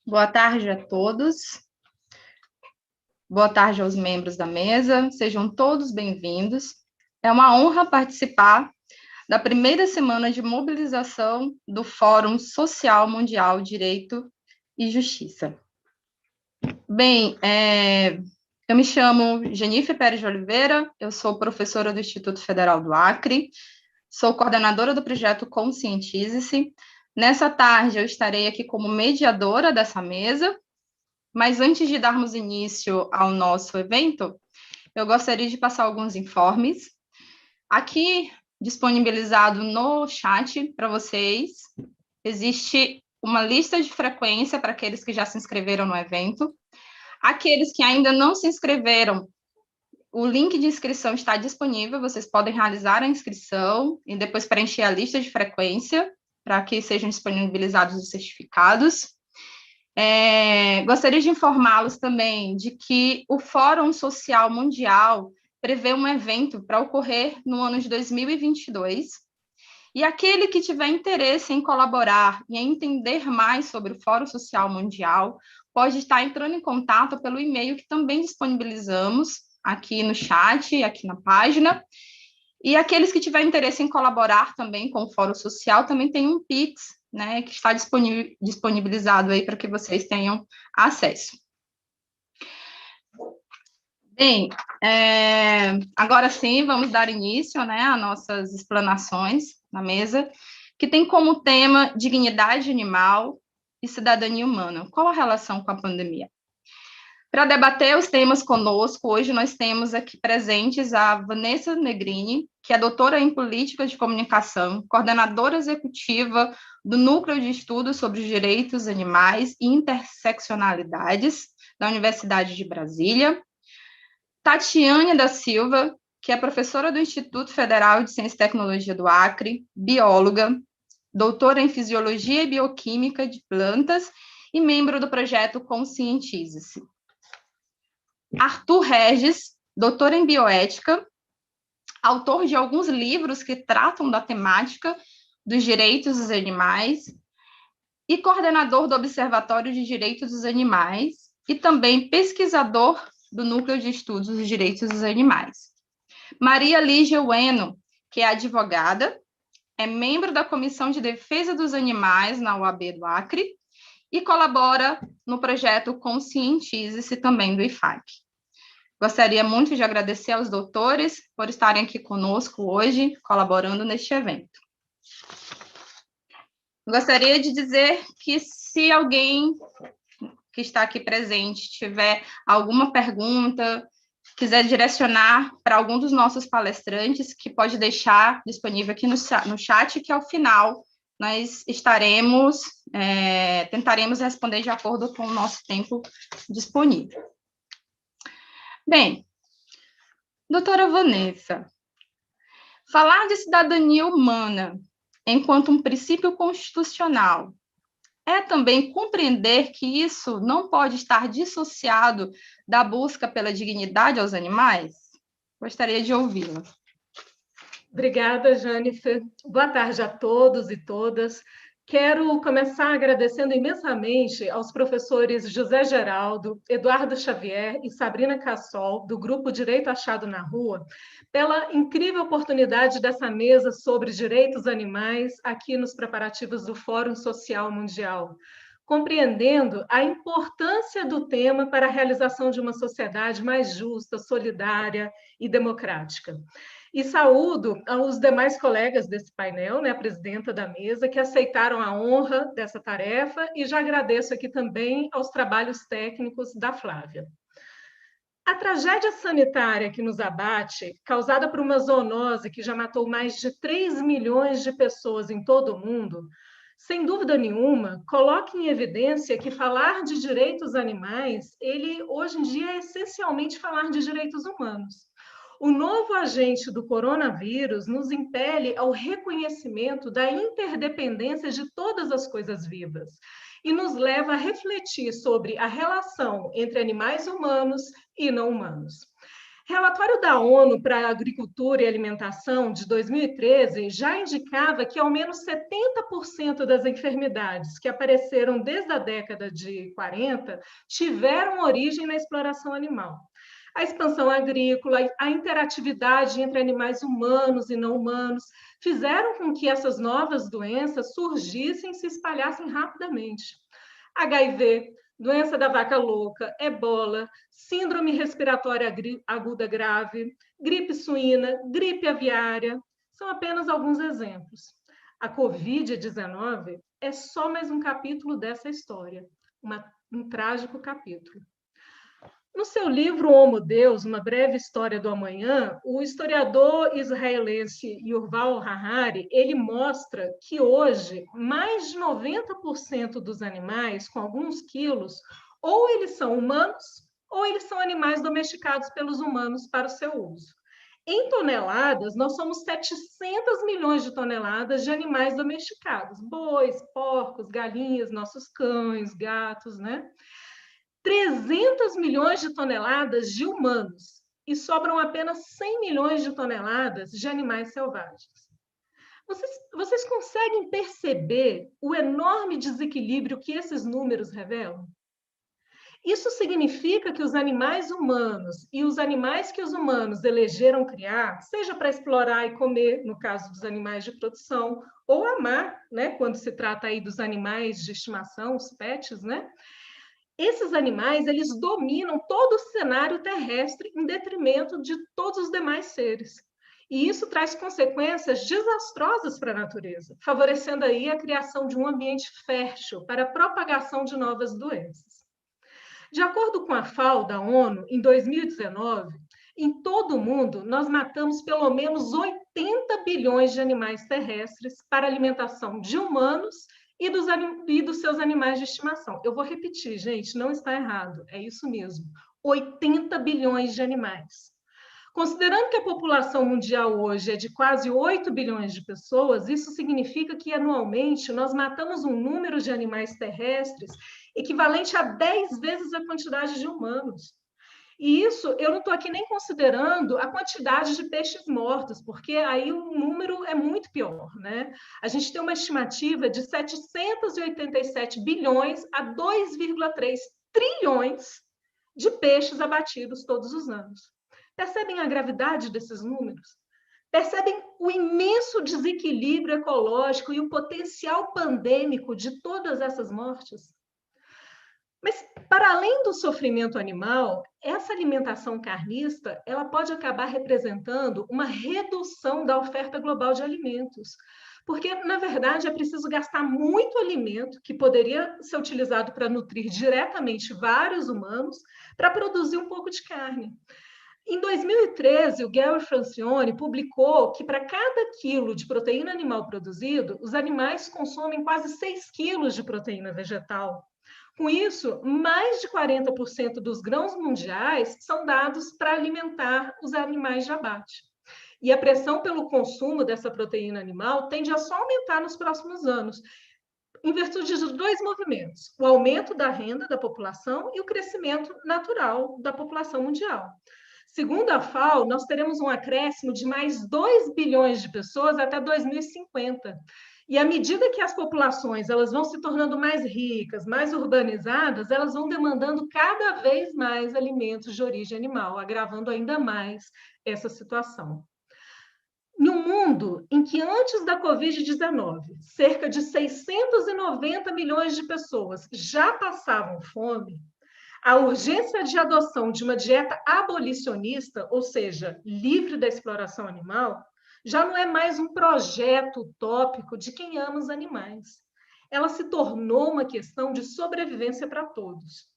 Boa tarde a todos. Boa tarde aos membros da mesa. Sejam todos bem-vindos. É uma honra participar da primeira semana de mobilização do Fórum Social Mundial Direito e Justiça. Bem, eu me chamo Genife Pérez de Oliveira, eu sou professora do Instituto Federal do Acre, sou coordenadora do projeto Conscientize-se. Nessa tarde, eu estarei aqui como mediadora dessa mesa. Mas antes de darmos início ao nosso evento, eu gostaria de passar alguns informes. Aqui, disponibilizado no chat para vocês, existe uma lista de frequência para aqueles que já se inscreveram no evento. Aqueles que ainda não se inscreveram, o link de inscrição está disponível, vocês podem realizar a inscrição e depois preencher a lista de frequência para que sejam disponibilizados os certificados. Gostaria de informá-los também de que o Fórum Social Mundial prevê um evento para ocorrer no ano de 2022, e aquele que tiver interesse em colaborar e em entender mais sobre o Fórum Social Mundial pode estar entrando em contato pelo e-mail que também disponibilizamos aqui no chat, aqui na página. E aqueles que tiverem interesse em colaborar também com o Fórum Social também tem um Pix, né, que está disponibilizado aí para que vocês tenham acesso. Bem, agora sim, vamos dar início, né, às nossas explanações na mesa, que tem como tema dignidade animal e cidadania humana. Qual a relação com a pandemia? Para debater os temas conosco, hoje nós temos aqui presentes a Vanessa Negrini, que é doutora em Política de Comunicação, coordenadora executiva do Núcleo de Estudos sobre os Direitos Animais e Interseccionalidades, da Universidade de Brasília. Tatiane da Silva, que é professora do Instituto Federal de Ciência e Tecnologia do Acre, bióloga, doutora em Fisiologia e Bioquímica de Plantas e membro do projeto Conscientize-se. Arthur Regis, doutor em bioética, autor de alguns livros que tratam da temática dos direitos dos animais e coordenador do Observatório de Direitos dos Animais e também pesquisador do Núcleo de Estudos dos Direitos dos Animais. Maria Lígia Ueno, que é advogada, é membro da Comissão de Defesa dos Animais na UAB do Acre e colabora no projeto Conscientize-se também do IFAC. Gostaria muito de agradecer aos doutores por estarem aqui conosco hoje, colaborando neste evento. Gostaria de dizer que se alguém que está aqui presente tiver alguma pergunta, quiser direcionar para algum dos nossos palestrantes, que pode deixar disponível aqui no chat, que ao final nós tentaremos responder de acordo com o nosso tempo disponível. Bem, doutora Vanessa, falar de cidadania humana enquanto um princípio constitucional é também compreender que isso não pode estar dissociado da busca pela dignidade aos animais? Gostaria de ouvi-la. Obrigada, Janifer. Boa tarde a todos e todas. Quero começar agradecendo imensamente aos professores José Geraldo, Eduardo Xavier e Sabrina Cassol, do Grupo Direito Achado na Rua, pela incrível oportunidade dessa mesa sobre direitos animais aqui nos preparativos do Fórum Social Mundial, compreendendo a importância do tema para a realização de uma sociedade mais justa, solidária e democrática. E saúdo aos demais colegas desse painel, né, a presidenta da mesa, que aceitaram a honra dessa tarefa, e já agradeço aqui também aos trabalhos técnicos da Flávia. A tragédia sanitária que nos abate, causada por uma zoonose que já matou mais de 3 milhões de pessoas em todo o mundo, sem dúvida nenhuma, coloca em evidência que falar de direitos animais, ele hoje em dia é essencialmente falar de direitos humanos. O novo agente do coronavírus nos impele ao reconhecimento da interdependência de todas as coisas vivas e nos leva a refletir sobre a relação entre animais humanos e não humanos. Relatório da ONU para a Agricultura e Alimentação de 2013 já indicava que ao menos 70% das enfermidades que apareceram desde a década de 40 tiveram origem na exploração animal. A expansão agrícola, a interatividade entre animais humanos e não humanos fizeram com que essas novas doenças surgissem e se espalhassem rapidamente. HIV, doença da vaca louca, ebola, síndrome respiratória aguda grave, gripe suína, gripe aviária, são apenas alguns exemplos. A Covid-19 é só mais um capítulo dessa história, um trágico capítulo. No seu livro Homo Deus, Uma Breve História do Amanhã, o historiador israelense Yuval Harari, ele mostra que hoje mais de 90% dos animais com alguns quilos, ou eles são humanos, ou eles são animais domesticados pelos humanos para o seu uso. Em toneladas, nós somos 700 milhões de toneladas de animais domesticados, bois, porcos, galinhas, nossos cães, gatos, né? 300 milhões de toneladas de humanos e sobram apenas 100 milhões de toneladas de animais selvagens. Vocês conseguem perceber o enorme desequilíbrio que esses números revelam? Isso significa que os animais humanos e os animais que os humanos elegeram criar, seja para explorar e comer, no caso dos animais de produção, ou amar, né, quando se trata aí dos animais de estimação, os pets, né? Esses animais, eles dominam todo o cenário terrestre em detrimento de todos os demais seres. E isso traz consequências desastrosas para a natureza, favorecendo aí a criação de um ambiente fértil para a propagação de novas doenças. De acordo com a FAO da ONU, em 2019, em todo o mundo, nós matamos pelo menos 80 bilhões de animais terrestres para alimentação de humanos e dos seus animais de estimação. Eu vou repetir, gente, não está errado, é isso mesmo. 80 bilhões de animais. Considerando que a população mundial hoje é de quase 8 bilhões de pessoas, isso significa que anualmente nós matamos um número de animais terrestres equivalente a 10 vezes a quantidade de humanos. E isso eu não estou aqui nem considerando a quantidade de peixes mortos, porque aí o número é muito pior, né? A gente tem uma estimativa de 787 bilhões a 2,3 trilhões de peixes abatidos todos os anos. Percebem a gravidade desses números? Percebem o imenso desequilíbrio ecológico e o potencial pandêmico de todas essas mortes? Mas, para além do sofrimento animal, essa alimentação carnista, ela pode acabar representando uma redução da oferta global de alimentos. Porque, na verdade, é preciso gastar muito alimento, que poderia ser utilizado para nutrir diretamente vários humanos, para produzir um pouco de carne. Em 2013, o Gary Francione publicou que para cada quilo de proteína animal produzido, os animais consomem quase 6 quilos de proteína vegetal. Com isso, mais de 40% dos grãos mundiais são dados para alimentar os animais de abate. E a pressão pelo consumo dessa proteína animal tende a só aumentar nos próximos anos, em virtude de dois movimentos: o aumento da renda da população e o crescimento natural da população mundial. Segundo a FAO, nós teremos um acréscimo de mais 2 bilhões de pessoas até 2050. E à medida que as populações elas vão se tornando mais ricas, mais urbanizadas, elas vão demandando cada vez mais alimentos de origem animal, agravando ainda mais essa situação. Em um mundo em que antes da Covid-19, cerca de 690 milhões de pessoas já passavam fome, a urgência de adoção de uma dieta abolicionista, ou seja, livre da exploração animal, já não é mais um projeto utópico de quem ama os animais. Ela se tornou uma questão de sobrevivência para todos.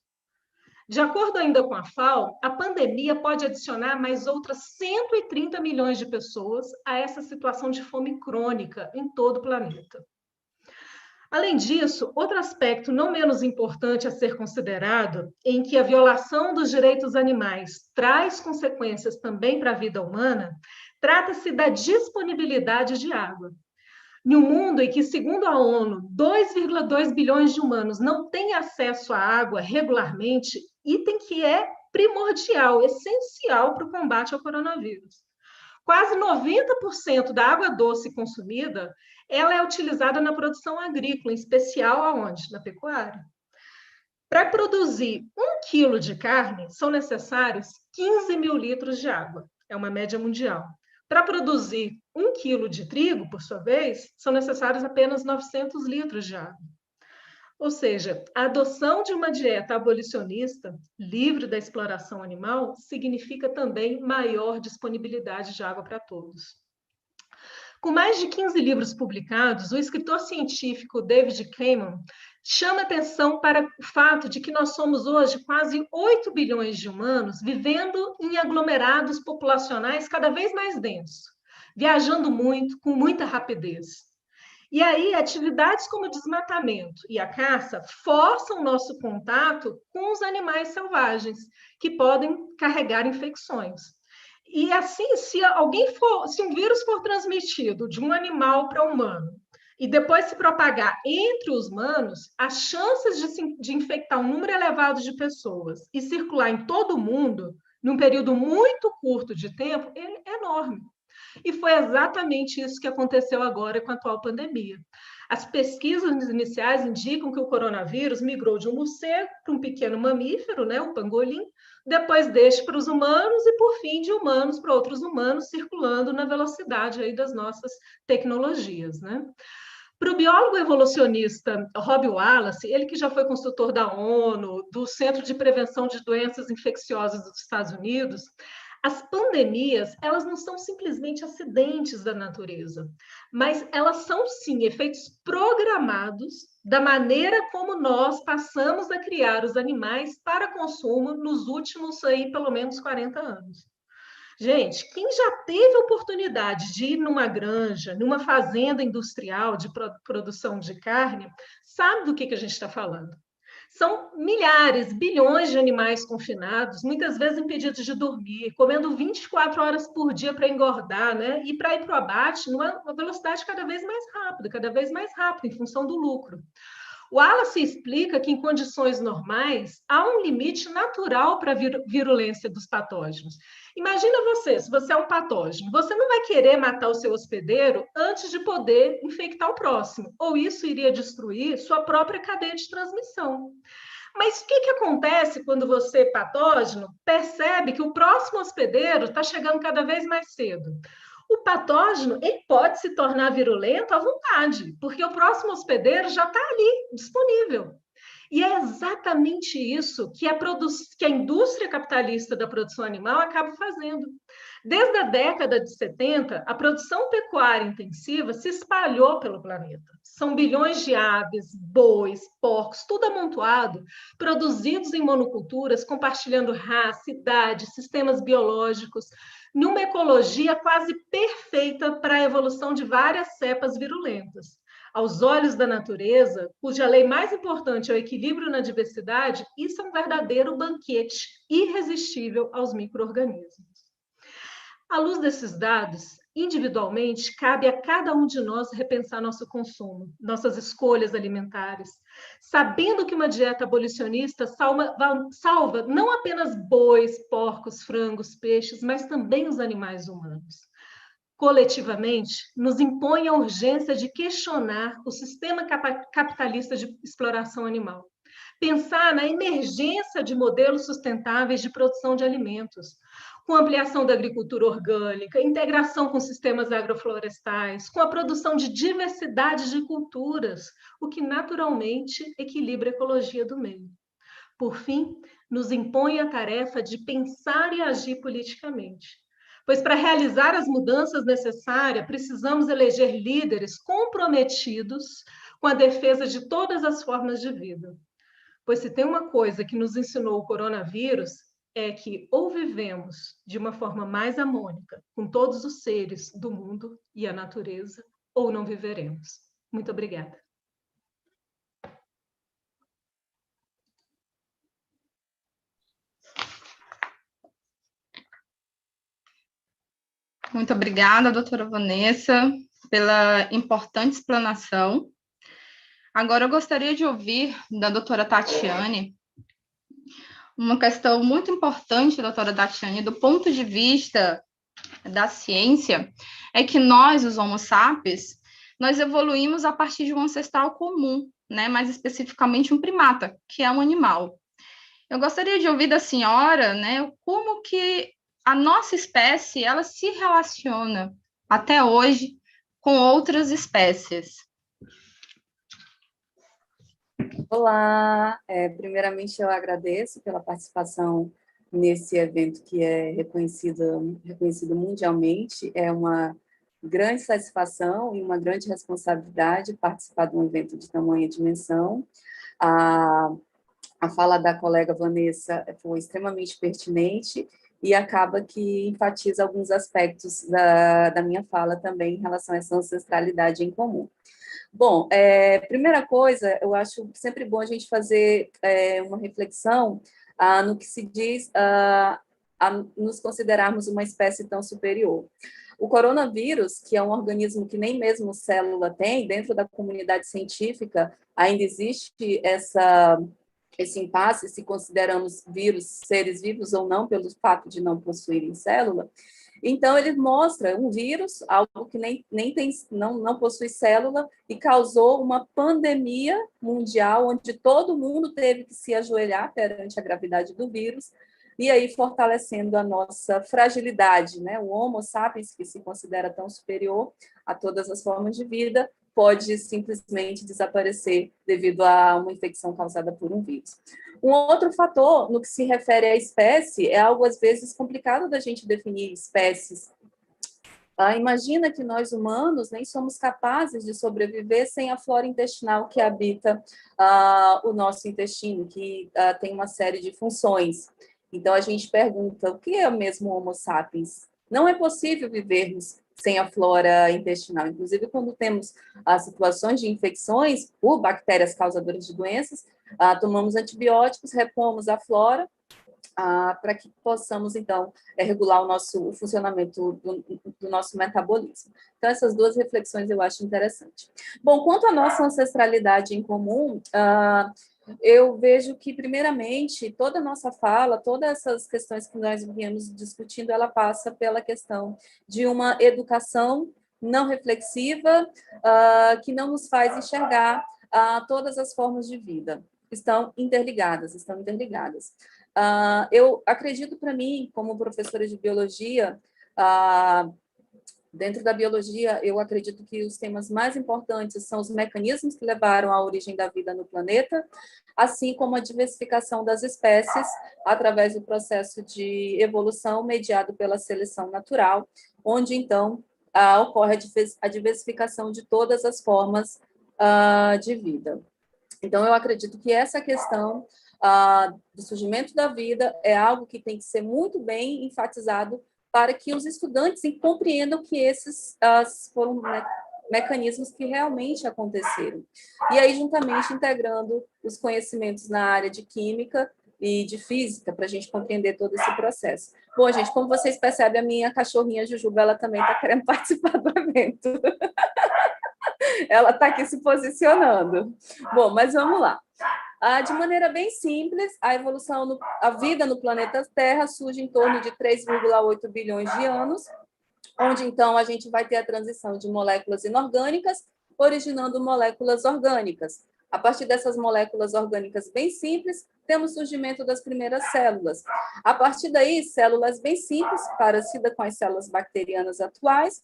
De acordo ainda com a FAO, a pandemia pode adicionar mais outras 130 milhões de pessoas a essa situação de fome crônica em todo o planeta. Além disso, outro aspecto não menos importante a ser considerado, em que a violação dos direitos animais traz consequências também para a vida humana, trata-se da disponibilidade de água. Em um mundo em que, segundo a ONU, 2,2 bilhões de humanos não têm acesso à água regularmente, item que é primordial, essencial para o combate ao coronavírus. Quase 90% da água doce consumida, ela é utilizada na produção agrícola, em especial aonde? Na pecuária. Para produzir 1 quilo de carne, são necessários 15 mil litros de água. É uma média mundial. Para produzir 1 quilo de trigo, por sua vez, são necessários apenas 900 litros de água. Ou seja, a adoção de uma dieta abolicionista, livre da exploração animal, significa também maior disponibilidade de água para todos. Com mais de 15 livros publicados, o escritor científico David Kahneman chama atenção para o fato de que nós somos hoje quase 8 bilhões de humanos vivendo em aglomerados populacionais cada vez mais densos, viajando muito, com muita rapidez. E aí, atividades como o desmatamento e a caça forçam o nosso contato com os animais selvagens, que podem carregar infecções. E assim, se um vírus for transmitido de um animal para humano e depois se propagar entre os humanos, as chances de infectar um número elevado de pessoas e circular em todo o mundo, num período muito curto de tempo, é enorme. E foi exatamente isso que aconteceu agora com a atual pandemia. As pesquisas iniciais indicam que o coronavírus migrou de um morcego para um pequeno mamífero, né, o pangolim, depois deste para os humanos e, por fim, de humanos para outros humanos, circulando na velocidade aí das nossas tecnologias, né? Para o biólogo evolucionista Rob Wallace, ele que já foi consultor da ONU, do Centro de Prevenção de Doenças Infecciosas dos Estados Unidos, as pandemias, elas não são simplesmente acidentes da natureza, mas elas são, sim, efeitos programados da maneira como nós passamos a criar os animais para consumo nos últimos, aí, pelo menos 40 anos. Gente, quem já teve a oportunidade de ir numa granja, numa fazenda industrial de produção de carne, sabe do que a gente está falando. São milhares, bilhões de animais confinados, muitas vezes impedidos de dormir, comendo 24 horas por dia para engordar, né? E para ir para o abate numa velocidade cada vez mais rápida, em função do lucro. O Wallace explica que, em condições normais, há um limite natural para a virulência dos patógenos. Imagina você, se você é um patógeno, você não vai querer matar o seu hospedeiro antes de poder infectar o próximo, ou isso iria destruir sua própria cadeia de transmissão. Mas o que acontece quando você, patógeno, percebe que o próximo hospedeiro está chegando cada vez mais cedo? O patógeno, ele pode se tornar virulento à vontade, porque o próximo hospedeiro já está ali, disponível. E é exatamente isso que a indústria capitalista da produção animal acaba fazendo. Desde a década de 70, a produção pecuária intensiva se espalhou pelo planeta. São bilhões de aves, bois, porcos, tudo amontoado, produzidos em monoculturas, compartilhando raça, idade, sistemas biológicos, numa ecologia quase perfeita para a evolução de várias cepas virulentas. Aos olhos da natureza, cuja lei mais importante é o equilíbrio na diversidade, isso é um verdadeiro banquete irresistível aos micro-organismos. À luz desses dados, individualmente, cabe a cada um de nós repensar nosso consumo, nossas escolhas alimentares, sabendo que uma dieta abolicionista salva não apenas bois, porcos, frangos, peixes, mas também os animais humanos. Coletivamente, nos impõe a urgência de questionar o sistema capitalista de exploração animal. Pensar na emergência de modelos sustentáveis de produção de alimentos, com ampliação da agricultura orgânica, integração com sistemas agroflorestais, com a produção de diversidade de culturas, o que naturalmente equilibra a ecologia do meio. Por fim, nos impõe a tarefa de pensar e agir politicamente. Pois para realizar as mudanças necessárias, precisamos eleger líderes comprometidos com a defesa de todas as formas de vida. Pois se tem uma coisa que nos ensinou o coronavírus, é que ou vivemos de uma forma mais harmônica com todos os seres do mundo e a natureza, ou não viveremos. Muito obrigada. Muito obrigada, doutora Vanessa, pela importante explanação. Agora eu gostaria de ouvir da doutora Tatiane uma questão muito importante, doutora Datiane, do ponto de vista da ciência, é que nós, os Homo sapiens, nós evoluímos a partir de um ancestral comum, né? Mais especificamente um primata, que é um animal. Eu gostaria de ouvir da senhora, né, como que a nossa espécie ela se relaciona até hoje com outras espécies. Olá, primeiramente eu agradeço pela participação nesse evento que é reconhecido mundialmente. É uma grande satisfação e uma grande responsabilidade participar de um evento de tamanha dimensão. A fala da colega Vanessa foi extremamente pertinente e acaba que enfatiza alguns aspectos da minha fala também em relação a essa ancestralidade em comum. Bom, primeira coisa, eu acho sempre bom a gente fazer uma reflexão no que se diz a nos considerarmos uma espécie tão superior. O coronavírus, que é um organismo que nem mesmo célula tem, dentro da comunidade científica ainda existe esse impasse, se consideramos vírus seres vivos ou não, pelo fato de não possuírem célula. Então, ele mostra um vírus, algo que nem tem, não possui célula, e causou uma pandemia mundial, onde todo mundo teve que se ajoelhar perante a gravidade do vírus, e aí fortalecendo a nossa fragilidade, né? O Homo sapiens, que se considera tão superior a todas as formas de vida, pode simplesmente desaparecer devido a uma infecção causada por um vírus. Um outro fator, no que se refere à espécie, é algo, às vezes, complicado da gente definir espécies. Imagina que nós, humanos, nem somos capazes de sobreviver sem a flora intestinal que habita o nosso intestino, que tem uma série de funções. Então, a gente pergunta, o que é o mesmo Homo sapiens? Não é possível vivermos sem a flora intestinal. Inclusive, quando temos situações de infecções por bactérias causadoras de doenças, tomamos antibióticos, repomos a flora, para que possamos, então, regular o funcionamento do nosso metabolismo. Então, essas duas reflexões eu acho interessante. Bom, quanto à nossa ancestralidade em comum, eu vejo que, primeiramente, toda a nossa fala, todas essas questões que nós viemos discutindo, ela passa pela questão de uma educação não reflexiva, que não nos faz enxergar todas as formas de vida. Estão interligadas. Eu acredito, para mim, como professora de biologia, dentro da biologia, eu acredito que os temas mais importantes são os mecanismos que levaram à origem da vida no planeta, assim como a diversificação das espécies através do processo de evolução mediado pela seleção natural, onde, então, ocorre a diversificação de todas as formas de vida. Então, eu acredito que essa questão do surgimento da vida é algo que tem que ser muito bem enfatizado para que os estudantes compreendam que esses foram mecanismos que realmente aconteceram. E aí, juntamente, integrando os conhecimentos na área de química e de física, para a gente compreender todo esse processo. Bom, gente, como vocês percebem, a minha cachorrinha Jujuba, ela também está querendo participar do evento. Ela está aqui se posicionando. Bom, mas vamos lá. De maneira bem simples, a vida no planeta Terra surge em torno de 3,8 bilhões de anos, onde, então, a gente vai ter a transição de moléculas inorgânicas, originando moléculas orgânicas. A partir dessas moléculas orgânicas bem simples, temos o surgimento das primeiras células. A partir daí, células bem simples, parecidas com as células bacterianas atuais,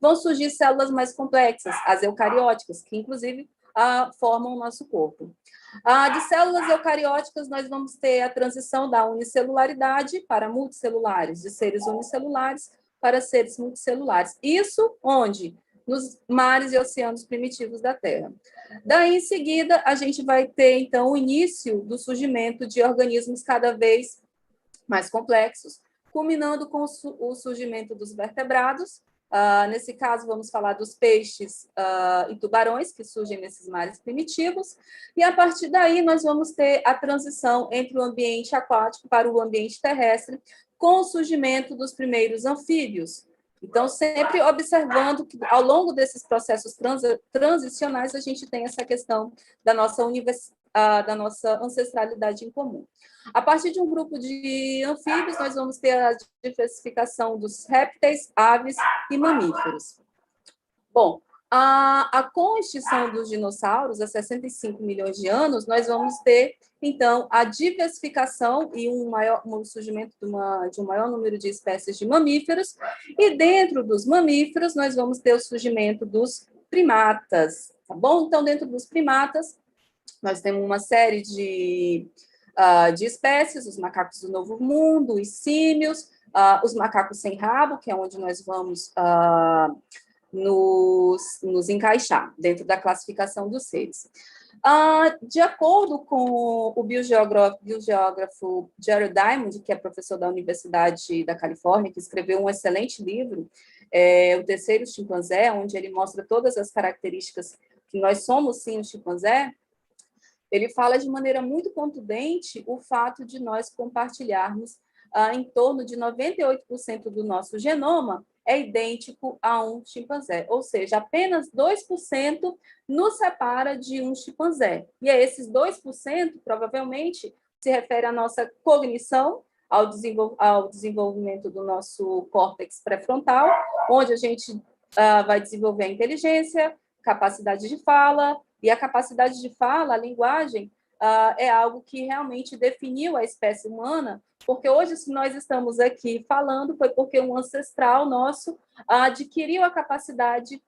vão surgir células mais complexas, as eucarióticas, que, inclusive, formam o nosso corpo. De células eucarióticas, nós vamos ter a transição da unicelularidade para multicelulares, de seres unicelulares para seres multicelulares. Isso onde? Nos mares e oceanos primitivos da Terra. Daí, em seguida, a gente vai ter, então, o início do surgimento de organismos cada vez mais complexos, culminando com o surgimento dos vertebrados. Nesse caso, vamos falar dos peixes e tubarões, que surgem nesses mares primitivos, e a partir daí nós vamos ter a transição entre o ambiente aquático para o ambiente terrestre, com o surgimento dos primeiros anfíbios. Então, sempre observando que, ao longo desses processos transicionais, a gente tem essa questão da nossa da nossa ancestralidade em comum. A partir de um grupo de anfíbios, nós vamos ter a diversificação dos répteis, aves e mamíferos. Bom, com a extinção dos dinossauros, há 65 milhões de anos, nós vamos ter, então, a diversificação e um surgimento de um maior número de espécies de mamíferos, e dentro dos mamíferos, nós vamos ter o surgimento dos primatas, tá bom? Então, dentro dos primatas, nós temos uma série de espécies, os macacos do Novo Mundo, os símios, os macacos sem rabo, que é onde nós vamos nos encaixar dentro da classificação dos seres. De acordo com o biogeógrafo Jared Diamond, que é professor da Universidade da Califórnia, que escreveu um excelente livro, O Terceiro Chimpanzé, onde ele mostra todas as características que nós somos, sim, o chimpanzé, ele fala de maneira muito contundente o fato de nós compartilharmos em torno de 98% do nosso genoma é idêntico a um chimpanzé, ou seja, apenas 2% nos separa de um chimpanzé. E esses 2% provavelmente se refere à nossa cognição, ao desenvolvimento do nosso córtex pré-frontal, onde a gente vai desenvolver a inteligência, capacidade de fala, e a capacidade de fala, a linguagem, é algo que realmente definiu a espécie humana, porque hoje, se nós estamos aqui falando, foi porque um ancestral nosso adquiriu a capacidade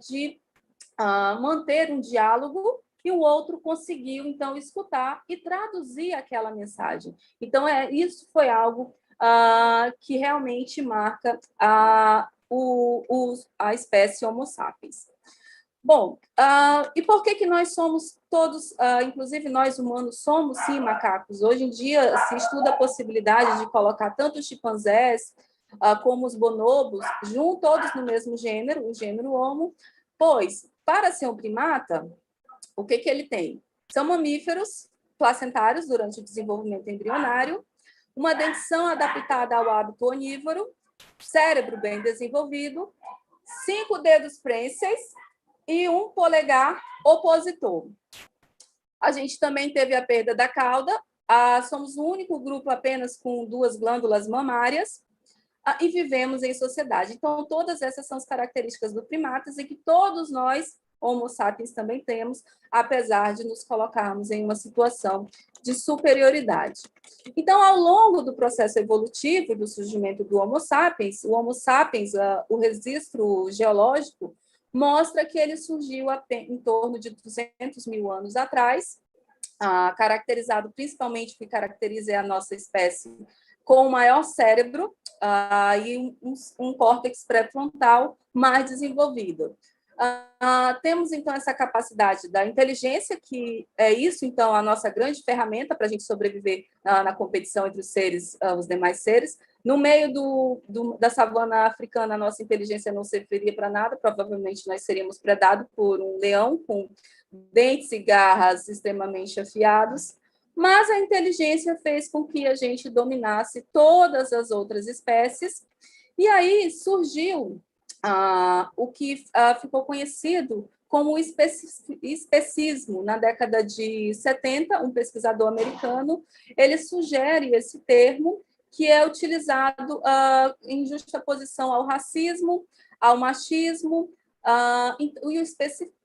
de manter um diálogo e o outro conseguiu, então, escutar e traduzir aquela mensagem. Então, isso foi algo que realmente marca a espécie Homo sapiens. Bom, e por que nós somos todos, inclusive nós humanos, somos sim macacos? Hoje em dia se estuda a possibilidade de colocar tanto os chimpanzés como os bonobos, todos no mesmo gênero, o gênero Homo, pois, para ser um primata, o que ele tem? São mamíferos placentários durante o desenvolvimento embrionário, uma dentição adaptada ao hábito onívoro, cérebro bem desenvolvido, 5 dedos prênseis, e um polegar opositor. A gente também teve a perda da cauda, somos o único grupo apenas com 2 glândulas mamárias, e vivemos em sociedade. Então, todas essas são as características do primatas e que todos nós, Homo sapiens, também temos, apesar de nos colocarmos em uma situação de superioridade. Então, ao longo do processo evolutivo e do surgimento do Homo sapiens, o registro geológico, mostra que ele surgiu em torno de 200 mil anos atrás, caracterizado principalmente, que caracteriza a nossa espécie, com o maior cérebro e um córtex pré-frontal mais desenvolvido. Temos, então, essa capacidade da inteligência, que é isso, então, a nossa grande ferramenta para a gente sobreviver na competição entre os demais seres. No meio da savana africana, a nossa inteligência não serviria para nada, provavelmente nós seríamos predados por um leão com dentes e garras extremamente afiados, mas a inteligência fez com que a gente dominasse todas as outras espécies, e aí surgiu o que ficou conhecido como especismo. Na década de 70, um pesquisador americano, ele sugere esse termo, que é utilizado em justaposição ao racismo, ao machismo, e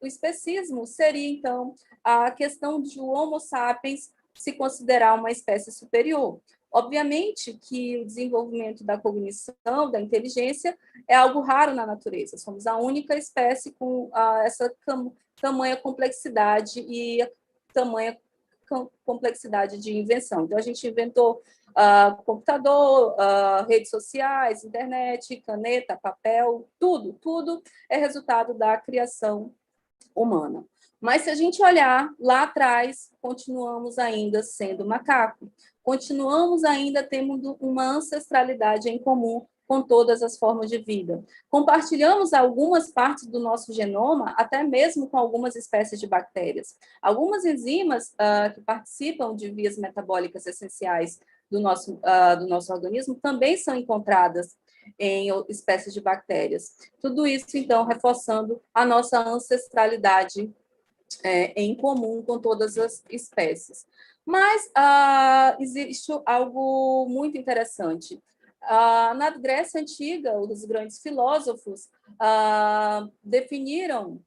o especismo seria, então, a questão de o Homo sapiens se considerar uma espécie superior. Obviamente que o desenvolvimento da cognição, da inteligência, é algo raro na natureza. Somos a única espécie com essa tamanha complexidade e tamanha complexidade de invenção. Então, a gente inventou computador, redes sociais, internet, caneta, papel, tudo é resultado da criação humana. Mas, se a gente olhar lá atrás, continuamos ainda sendo macaco, continuamos ainda tendo uma ancestralidade em comum com todas as formas de vida. Compartilhamos algumas partes do nosso genoma, até mesmo com algumas espécies de bactérias. Algumas enzimas que participam de vias metabólicas essenciais do nosso organismo também são encontradas em espécies de bactérias. Tudo isso, então, reforçando a nossa ancestralidade em comum com todas as espécies. Mas existe algo muito interessante. Na Grécia Antiga, os grandes filósofos definiram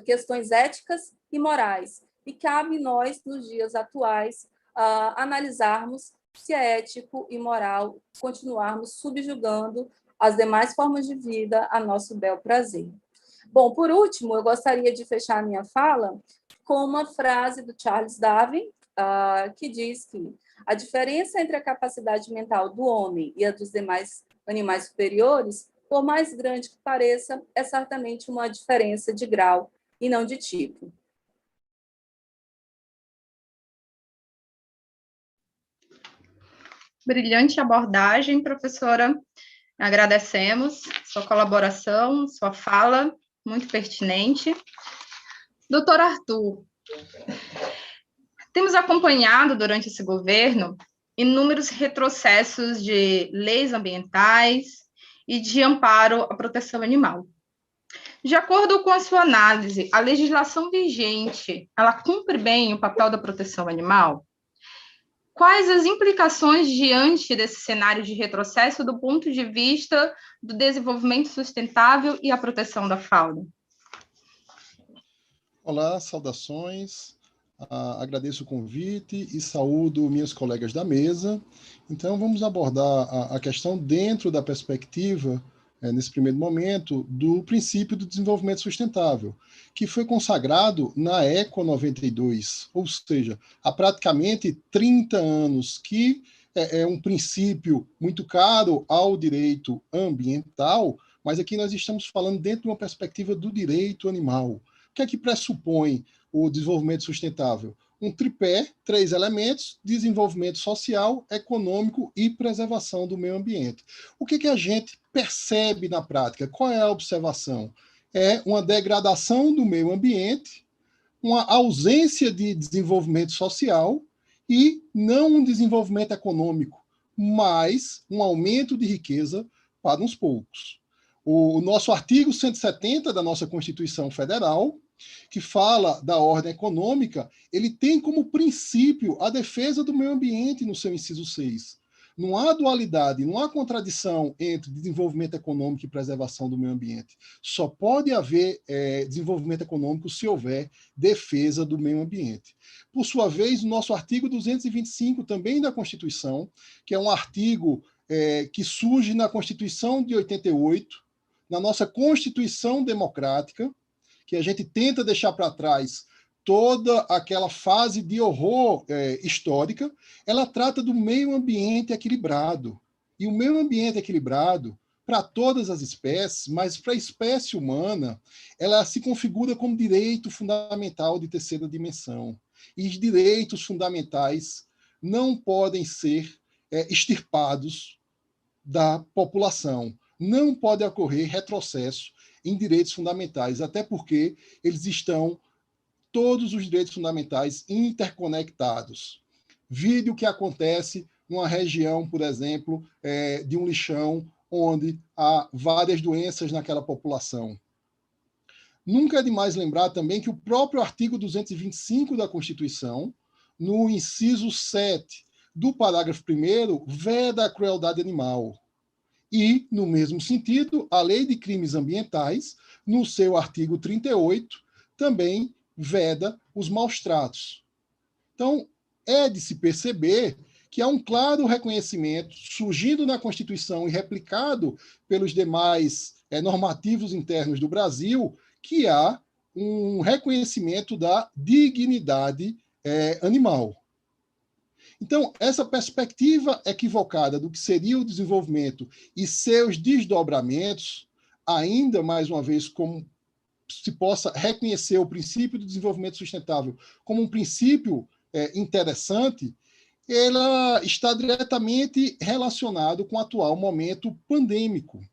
questões éticas e morais, e cabe nós, nos dias atuais, analisarmos se é ético e moral continuarmos subjugando as demais formas de vida a nosso bel prazer. Bom, por último, eu gostaria de fechar a minha fala com uma frase do Charles Darwin, que diz que a diferença entre a capacidade mental do homem e a dos demais animais superiores, por mais grande que pareça, é certamente uma diferença de grau e não de tipo. Brilhante abordagem, professora. Agradecemos sua colaboração, sua fala, muito pertinente. Doutor Arthur, temos acompanhado durante esse governo inúmeros retrocessos de leis ambientais e de amparo à proteção animal. De acordo com a sua análise, a legislação vigente, ela cumpre bem o papel da proteção animal? Quais as implicações diante desse cenário de retrocesso do ponto de vista do desenvolvimento sustentável e a proteção da fauna? Olá, saudações. Agradeço o convite e saúdo minhas colegas da mesa. Então, vamos abordar a questão dentro da perspectiva, nesse primeiro momento, do princípio do desenvolvimento sustentável, que foi consagrado na ECO 92, ou seja, há praticamente 30 anos, que é um princípio muito caro ao direito ambiental, mas aqui nós estamos falando dentro de uma perspectiva do direito animal. O que é que pressupõe o desenvolvimento sustentável? Um tripé, 3 elementos: desenvolvimento social, econômico e preservação do meio ambiente. O que a gente percebe na prática? Qual é a observação? É uma degradação do meio ambiente, uma ausência de desenvolvimento social e não um desenvolvimento econômico, mas um aumento de riqueza para uns poucos. O nosso artigo 170 da nossa Constituição Federal, que fala da ordem econômica, ele tem como princípio a defesa do meio ambiente no seu inciso 6. Não há dualidade, não há contradição entre desenvolvimento econômico e preservação do meio ambiente. Só pode haver desenvolvimento econômico se houver defesa do meio ambiente. Por sua vez, o nosso artigo 225 também da Constituição, que é um artigo que surge na Constituição de 88, na nossa Constituição Democrática, que a gente tenta deixar para trás toda aquela fase de horror histórica, ela trata do meio ambiente equilibrado. E o meio ambiente equilibrado, para todas as espécies, mas para a espécie humana, ela se configura como direito fundamental de terceira dimensão. E os direitos fundamentais não podem ser extirpados da população. Não pode ocorrer retrocesso em direitos fundamentais, até porque eles estão, todos os direitos fundamentais, interconectados. Vide o que acontece numa região, por exemplo, de um lixão, onde há várias doenças naquela população. Nunca é demais lembrar também que o próprio artigo 225 da Constituição, no inciso 7 do parágrafo 1º, veda a crueldade animal. E, no mesmo sentido, a Lei de Crimes Ambientais, no seu artigo 38, também veda os maus-tratos. Então, é de se perceber que há um claro reconhecimento surgindo na Constituição e replicado pelos demais normativos internos do Brasil, que há um reconhecimento da dignidade animal. Então, essa perspectiva equivocada do que seria o desenvolvimento e seus desdobramentos, ainda mais uma vez, como se possa reconhecer o princípio do desenvolvimento sustentável como um princípio interessante, ela está diretamente relacionado com o atual momento pandêmico.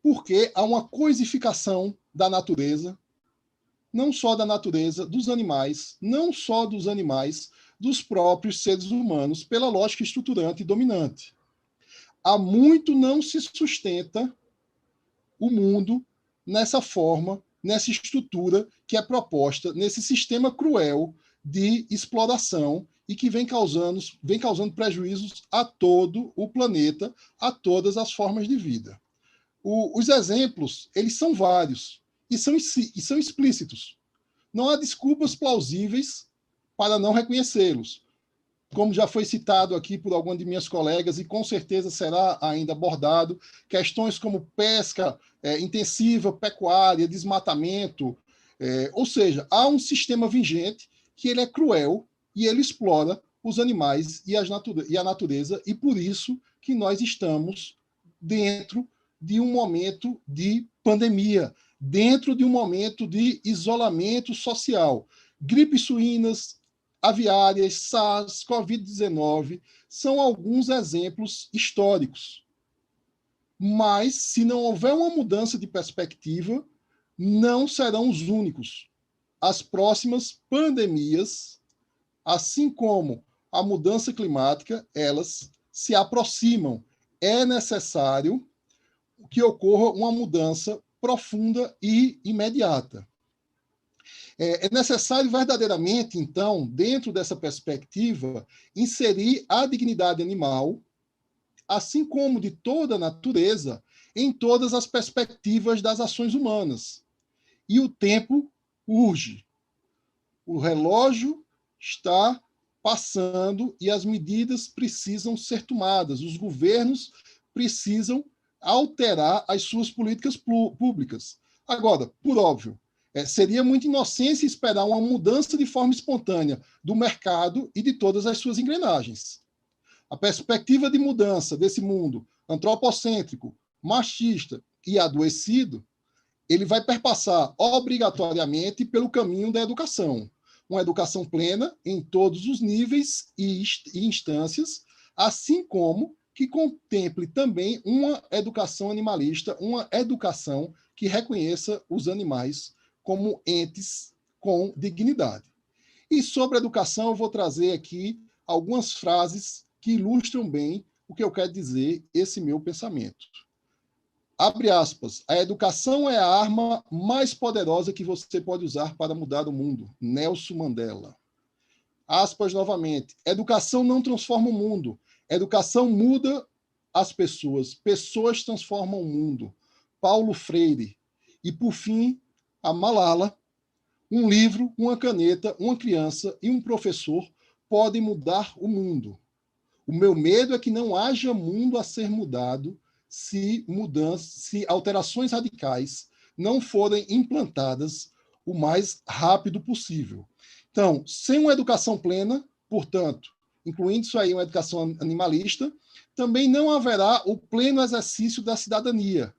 Porque há uma coisificação da natureza, não só da natureza, dos animais, não só dos animais, dos próprios seres humanos, pela lógica estruturante e dominante. Há muito não se sustenta o mundo nessa forma nessa estrutura que é proposta, nesse sistema cruel de exploração e que vem causando prejuízos a todo o planeta, a todas as formas de vida. Os exemplos, eles são vários e são explícitos. Não há desculpas plausíveis para não reconhecê-los. Como já foi citado aqui por alguma de minhas colegas, e com certeza será ainda abordado, questões como pesca intensiva, pecuária, desmatamento, ou seja, há um sistema vigente que ele é cruel e ele explora os animais e a natureza, e por isso que nós estamos dentro de um momento de pandemia, dentro de um momento de isolamento social. Gripes suínas, aviárias, SARS, Covid-19, são alguns exemplos históricos. Mas, se não houver uma mudança de perspectiva, não serão os únicos. As próximas pandemias, assim como a mudança climática, elas se aproximam. É necessário que ocorra uma mudança profunda e imediata. É necessário verdadeiramente, então, dentro dessa perspectiva, inserir a dignidade animal, assim como de toda a natureza, em todas as perspectivas das ações humanas. E o tempo urge. O relógio está passando e as medidas precisam ser tomadas. Os governos precisam alterar as suas políticas públicas. Agora, por óbvio, seria muita inocência esperar uma mudança de forma espontânea do mercado e de todas as suas engrenagens. A perspectiva de mudança desse mundo antropocêntrico, machista e adoecido, ele vai perpassar obrigatoriamente pelo caminho da educação. Uma educação plena em todos os níveis e instâncias, assim como que contemple também uma educação animalista, uma educação que reconheça os animais como entes com dignidade. E sobre a educação, eu vou trazer aqui algumas frases que ilustram bem o que eu quero dizer, esse meu pensamento. Abre aspas, a educação é a arma mais poderosa que você pode usar para mudar o mundo. Nelson Mandela. Aspas novamente, educação não transforma o mundo, educação muda as pessoas, pessoas transformam o mundo. Paulo Freire. E, por fim, a Malala, um livro, uma caneta, uma criança e um professor podem mudar o mundo. O meu medo é que não haja mundo a ser mudado se alterações radicais não forem implantadas o mais rápido possível. Então, sem uma educação plena, portanto, incluindo isso aí uma educação animalista, também não haverá o pleno exercício da cidadania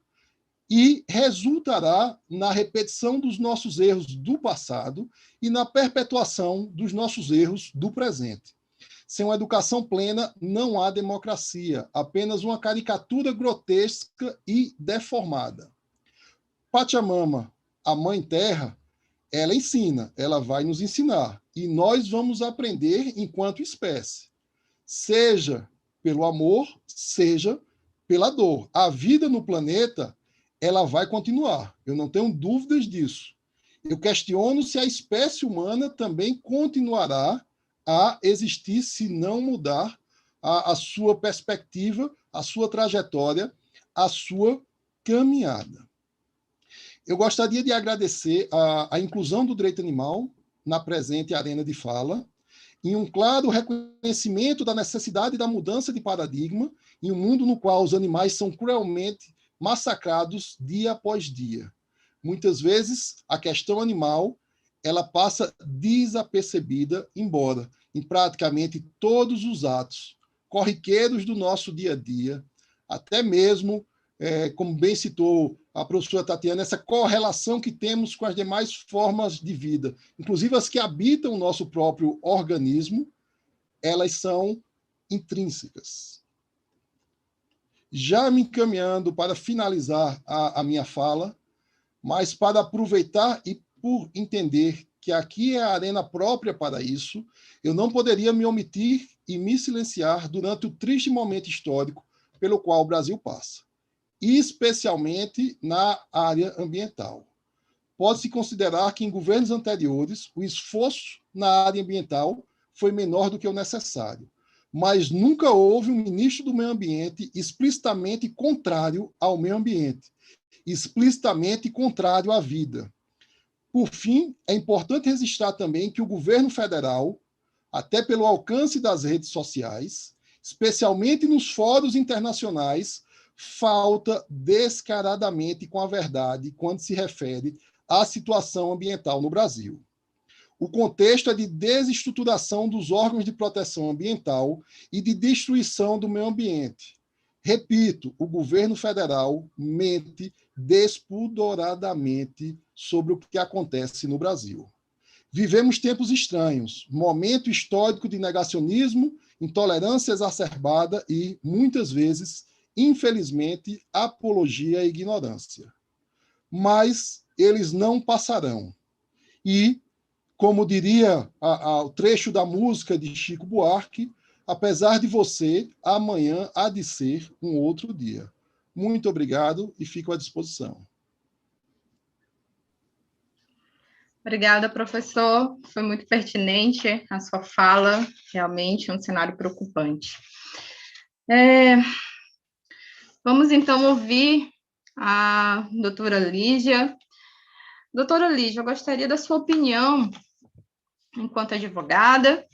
e resultará na repetição dos nossos erros do passado e na perpetuação dos nossos erros do presente. Sem uma educação plena, não há democracia, apenas uma caricatura grotesca e deformada. Pachamama, a Mãe Terra, ela ensina, ela vai nos ensinar, e nós vamos aprender enquanto espécie, seja pelo amor, seja pela dor. A vida no planeta, ela vai continuar, eu não tenho dúvidas disso. Eu questiono se a espécie humana também continuará a existir se não mudar a sua perspectiva, a sua trajetória, a sua caminhada. Eu gostaria de agradecer a inclusão do direito animal na presente arena de fala, em um claro reconhecimento da necessidade da mudança de paradigma em um mundo no qual os animais são cruelmente massacrados dia após dia. Muitas vezes, a questão animal ela passa desapercebida, embora em praticamente todos os atos corriqueiros do nosso dia a dia, até mesmo, como bem citou a professora Tatiana, essa correlação que temos com as demais formas de vida, inclusive as que habitam o nosso próprio organismo, elas são intrínsecas. Já me encaminhando para finalizar a minha fala, mas para aproveitar e por entender que aqui é a arena própria para isso, eu não poderia me omitir e me silenciar durante o triste momento histórico pelo qual o Brasil passa, especialmente na área ambiental. pode-se considerar que em governos anteriores o esforço na área ambiental foi menor do que o necessário, mas nunca houve um ministro do meio ambiente explicitamente contrário ao meio ambiente, explicitamente contrário à vida. Por fim, é importante registrar também que o governo federal, até pelo alcance das redes sociais, especialmente nos fóruns internacionais, falta descaradamente com a verdade quando se refere à situação ambiental no Brasil. O contexto é de desestruturação dos órgãos de proteção ambiental e de destruição do meio ambiente. Repito, o governo federal mente despudoradamente sobre o que acontece no Brasil. Vivemos tempos estranhos, momento histórico de negacionismo, intolerância exacerbada e, muitas vezes, infelizmente, apologia à ignorância. Mas eles não passarão. E, como diria o trecho da música de Chico Buarque, apesar de você, amanhã há de ser um outro dia. Muito obrigado e fico à disposição. Obrigada, professor. Foi muito pertinente a sua fala, realmente um cenário preocupante. Vamos, então, ouvir a doutora Lígia. Doutora Lígia, eu gostaria da sua opinião, enquanto advogada,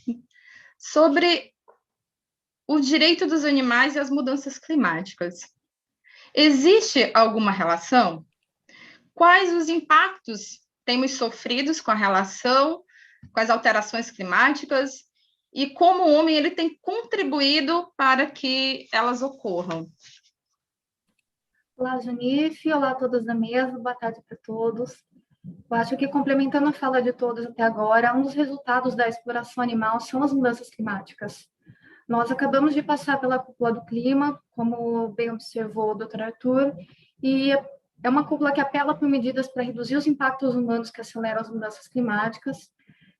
sobre o direito dos animais e as mudanças climáticas. Existe alguma relação? Quais os impactos temos sofridos com a relação, com as alterações climáticas, e como o homem ele tem contribuído para que elas ocorram? Olá, Janife. Olá a todos da mesa. Boa tarde para todos. Eu acho que, complementando a fala de todos até agora, um dos resultados da exploração animal são as mudanças climáticas. Nós acabamos de passar pela cúpula do clima, como bem observou o Dr. Arthur, e é uma cúpula que apela por medidas para reduzir os impactos humanos que aceleram as mudanças climáticas.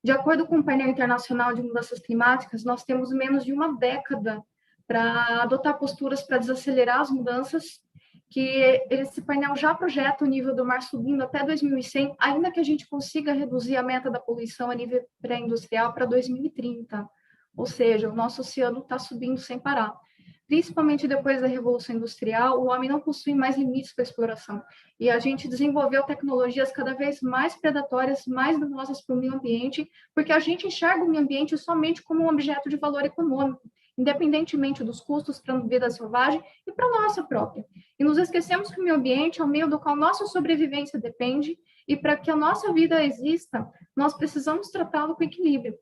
De acordo com o painel internacional de mudanças climáticas, nós temos menos de uma década para adotar posturas para desacelerar as mudanças, que esse painel já projeta o nível do mar subindo até 2100, ainda que a gente consiga reduzir a meta da poluição a nível pré-industrial para 2030. Ou seja, o nosso oceano está subindo sem parar. Principalmente depois da Revolução Industrial, o homem não possui mais limites para a exploração. E a gente desenvolveu tecnologias cada vez mais predatórias, mais danosas para o meio ambiente, porque a gente enxerga o meio ambiente somente como um objeto de valor econômico, independentemente dos custos para a vida selvagem e para a nossa própria. E nos esquecemos que o meio ambiente é o meio do qual nossa sobrevivência depende, e para que a nossa vida exista, nós precisamos tratá-lo com equilíbrio.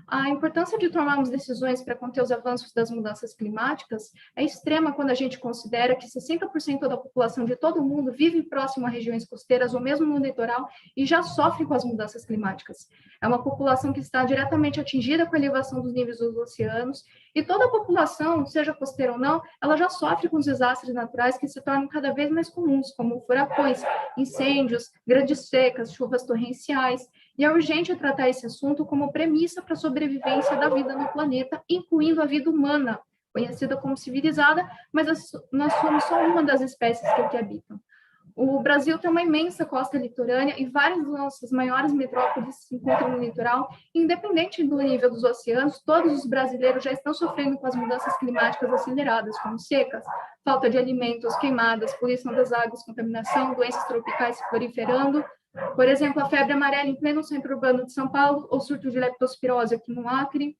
A importância de tomarmos decisões para conter os avanços das mudanças climáticas é extrema quando a gente considera que 60% da população de todo o mundo vive próximo a regiões costeiras ou mesmo no litoral e já sofre com as mudanças climáticas. É uma população que está diretamente atingida com a elevação dos níveis dos oceanos, e toda a população, seja costeira ou não, ela já sofre com os desastres naturais que se tornam cada vez mais comuns, como furacões, incêndios, grandes secas, chuvas torrenciais. E é urgente tratar esse assunto como premissa para a sobrevivência da vida no planeta, incluindo a vida humana, conhecida como civilizada, mas nós somos só uma das espécies que aqui habitam. O Brasil tem uma imensa costa litorânea e várias das nossas maiores metrópoles se encontram no litoral. Independente do nível dos oceanos, todos os brasileiros já estão sofrendo com as mudanças climáticas aceleradas, como secas, falta de alimentos, queimadas, poluição das águas, contaminação, doenças tropicais se proliferando. Por exemplo, a febre amarela em pleno centro urbano de São Paulo, ou surto de leptospirose aqui no Acre.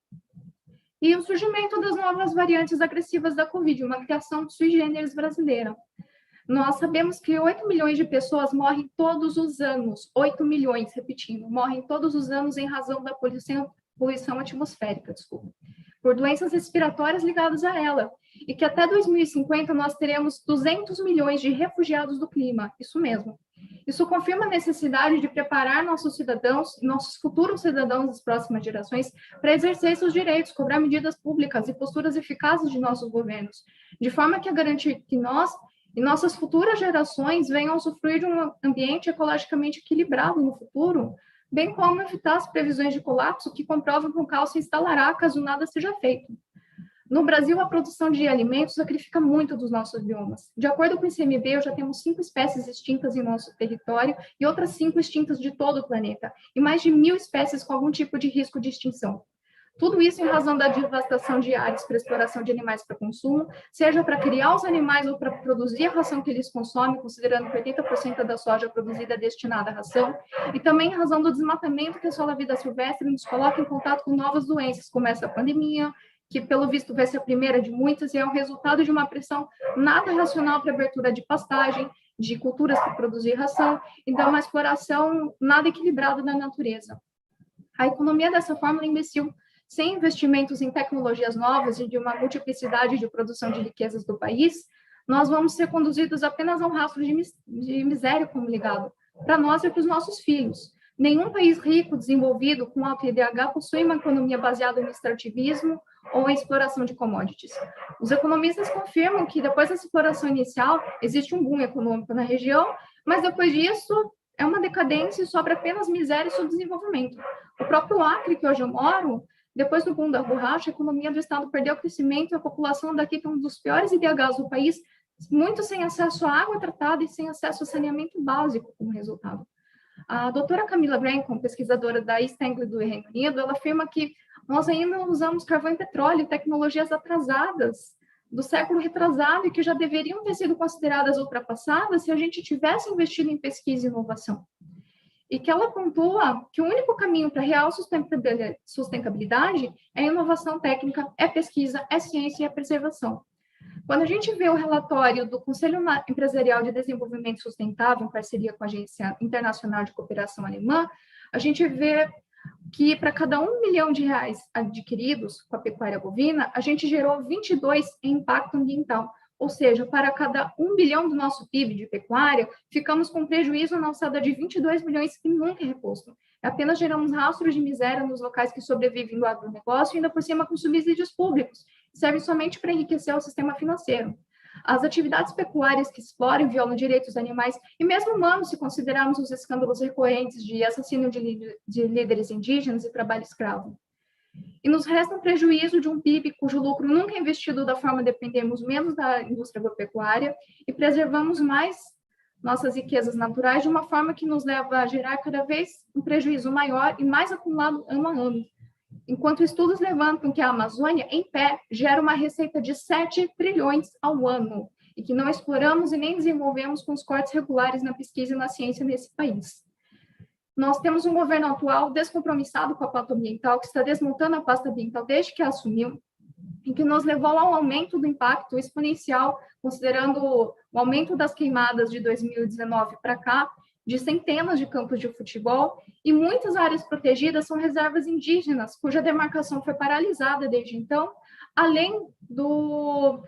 E o surgimento das novas variantes agressivas da Covid, uma criação sui generis brasileira. Nós sabemos que 8 milhões de pessoas morrem todos os anos, 8 milhões, repetindo, morrem todos os anos em razão da poluição atmosférica, por doenças respiratórias ligadas a ela, e que até 2050 nós teremos 200 milhões de refugiados do clima, isso mesmo. Isso confirma a necessidade de preparar nossos cidadãos, nossos futuros cidadãos das próximas gerações, para exercer seus direitos, cobrar medidas públicas e posturas eficazes de nossos governos, de forma que a garantir que nós e nossas futuras gerações venham a usufruir de um ambiente ecologicamente equilibrado no futuro, bem como evitar as previsões de colapso que comprovam que o caos se instalará caso nada seja feito. No Brasil, a produção de alimentos sacrifica muito dos nossos biomas. De acordo com o ICMB, já temos 5 espécies extintas em nosso território e outras 5 extintas de todo o planeta, e mais de 1.000 espécies com algum tipo de risco de extinção. Tudo isso em razão da devastação de áreas para exploração de animais para consumo, seja para criar os animais ou para produzir a ração que eles consomem, considerando que 80% da soja produzida é destinada à ração, e também em razão do desmatamento que assola a vida silvestre nos coloca em contato com novas doenças, como essa pandemia, que pelo visto vai ser a primeira de muitas, e é o resultado de uma pressão nada racional para a abertura de pastagem, de culturas para produzir ração, e de uma exploração nada equilibrada da natureza. A economia dessa forma é imbecil, sem investimentos em tecnologias novas e de uma multiplicidade de produção de riquezas do país, nós vamos ser conduzidos apenas a um rastro de miséria como legado, para nós e para os nossos filhos. Nenhum país rico, desenvolvido, com alto IDH, possui uma economia baseada no extrativismo ou em exploração de commodities. Os economistas confirmam que depois dessa exploração inicial, existe um boom econômico na região, mas depois disso é uma decadência e sobra apenas miséria e subdesenvolvimento. O próprio Acre, que hoje eu moro, depois do boom da borracha, a economia do estado perdeu crescimento e a população daqui tem um dos piores IDHs do país, muito sem acesso à água tratada e sem acesso a saneamento básico como resultado. A doutora Camila Brancom, pesquisadora da East Anglia do Reino Unido, ela afirma que nós ainda usamos carvão e petróleo, tecnologias atrasadas do século retrasado e que já deveriam ter sido consideradas ultrapassadas se a gente tivesse investido em pesquisa e inovação. E que ela pontua que o único caminho para real sustentabilidade é a inovação técnica, é pesquisa, é ciência e é preservação. Quando a gente vê o relatório do Conselho Empresarial de Desenvolvimento Sustentável, em parceria com a Agência Internacional de Cooperação Alemã, a gente vê que para cada R$1 milhão adquiridos com a pecuária bovina, a gente gerou 22 em impacto ambiental. Ou seja, para cada 1 bilhão do nosso PIB de pecuária, ficamos com prejuízo na alçada de 22 milhões que nunca é reposto. Apenas geramos rastros de miséria nos locais que sobrevivem do agronegócio, e ainda por cima com subsídios públicos, que servem somente para enriquecer o sistema financeiro. As atividades pecuárias que exploram e violam direitos animais, e mesmo humanos, se considerarmos os escândalos recorrentes de assassínio de líderes indígenas e trabalho escravo. E nos resta um prejuízo de um PIB cujo lucro nunca é investido da forma dependemos menos da indústria agropecuária e preservamos mais nossas riquezas naturais de uma forma que nos leva a gerar cada vez um prejuízo maior e mais acumulado ano a ano. Enquanto estudos levantam que a Amazônia, em pé, gera uma receita de 7 trilhões ao ano e que não exploramos e nem desenvolvemos com os cortes regulares na pesquisa e na ciência nesse país. Nós temos um governo atual descompromissado com a pauta ambiental, que está desmontando a pasta ambiental desde que assumiu, e que nos levou ao aumento do impacto exponencial, considerando o aumento das queimadas de 2019 para cá, de centenas de campos de futebol, e muitas áreas protegidas são reservas indígenas, cuja demarcação foi paralisada desde então, além do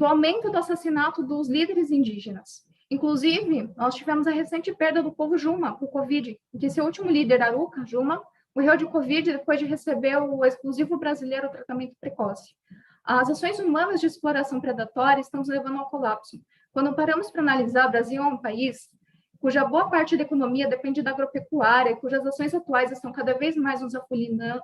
aumento do assassinato dos líderes indígenas. Inclusive, nós tivemos a recente perda do povo Juma por Covid, em que seu último líder, Aruca Juma, morreu de Covid depois de receber o exclusivo brasileiro tratamento precoce. As ações humanas de exploração predatória estão nos levando ao colapso. Quando paramos para analisar, o Brasil é um país cuja boa parte da economia depende da agropecuária, e cujas ações atuais estão cada vez mais nos afunilando,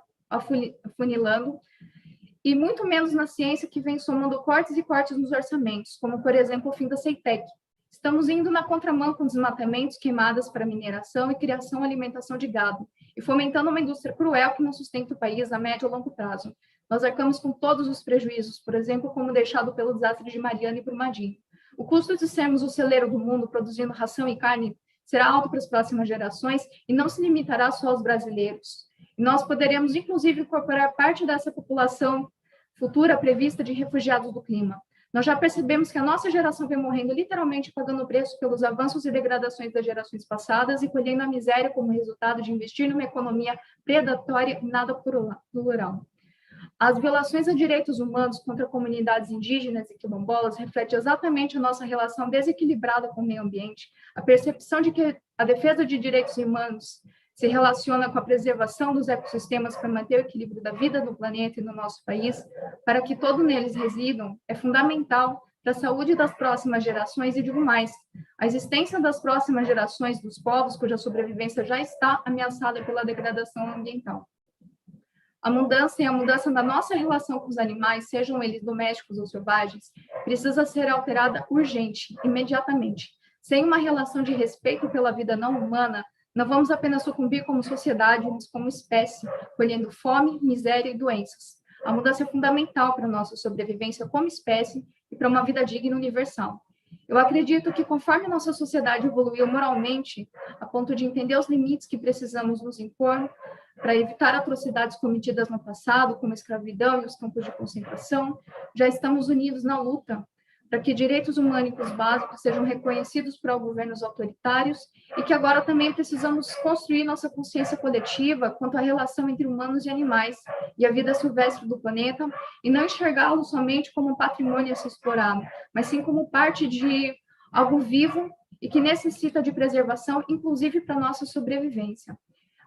e muito menos na ciência, que vem somando cortes e cortes nos orçamentos, como, por exemplo, o fim da CEITEC. Estamos indo na contramão com desmatamentos, queimadas para mineração e criação e alimentação de gado, e fomentando uma indústria cruel que não sustenta o país a médio ou longo prazo. Nós arcamos com todos os prejuízos, por exemplo, como deixado pelo desastre de Mariana e Brumadinho. O custo de sermos o celeiro do mundo produzindo ração e carne será alto para as próximas gerações e não se limitará só aos brasileiros. E nós poderemos, inclusive, incorporar parte dessa população futura prevista de refugiados do clima. Nós já percebemos que a nossa geração vem morrendo literalmente pagando o preço pelos avanços e degradações das gerações passadas e colhendo a miséria como resultado de investir numa economia predatória e nada plural. As violações a direitos humanos contra comunidades indígenas e quilombolas refletem exatamente a nossa relação desequilibrada com o meio ambiente, a percepção de que a defesa de direitos humanos se relaciona com a preservação dos ecossistemas para manter o equilíbrio da vida no planeta e no nosso país, para que todos neles residam, é fundamental para a saúde das próximas gerações e, digo mais, a existência das próximas gerações dos povos cuja sobrevivência já está ameaçada pela degradação ambiental. A mudança na nossa relação com os animais, sejam eles domésticos ou selvagens, precisa ser alterada urgente, imediatamente. Sem uma relação de respeito pela vida não humana, não vamos apenas sucumbir como sociedade, mas como espécie, colhendo fome, miséria e doenças. A mudança é fundamental para a nossa sobrevivência como espécie e para uma vida digna e universal. Eu acredito que, conforme a nossa sociedade evoluiu moralmente, a ponto de entender os limites que precisamos nos impor para evitar atrocidades cometidas no passado, como a escravidão e os campos de concentração, já estamos unidos na luta para que direitos humânicos básicos sejam reconhecidos por governos autoritários e que agora também precisamos construir nossa consciência coletiva quanto à relação entre humanos e animais e a vida silvestre do planeta e não enxergá-lo somente como um patrimônio a ser explorado, mas sim como parte de algo vivo e que necessita de preservação, inclusive para nossa sobrevivência.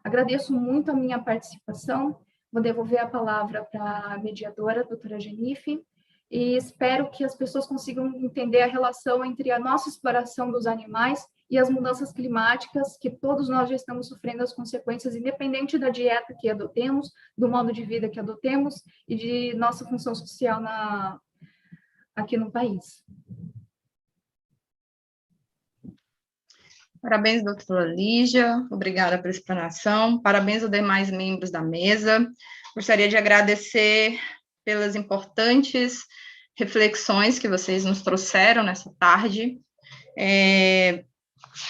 Agradeço muito a minha participação, vou devolver a palavra para a mediadora, a doutora Jenife, e espero que as pessoas consigam entender a relação entre a nossa exploração dos animais e as mudanças climáticas, que todos nós já estamos sofrendo as consequências, independente da dieta que adotemos, do modo de vida que adotemos e de nossa função social aqui no país. Parabéns, doutora Lígia, obrigada pela explanação, parabéns aos demais membros da mesa. Gostaria de agradecer pelas importantes reflexões que vocês nos trouxeram nessa tarde.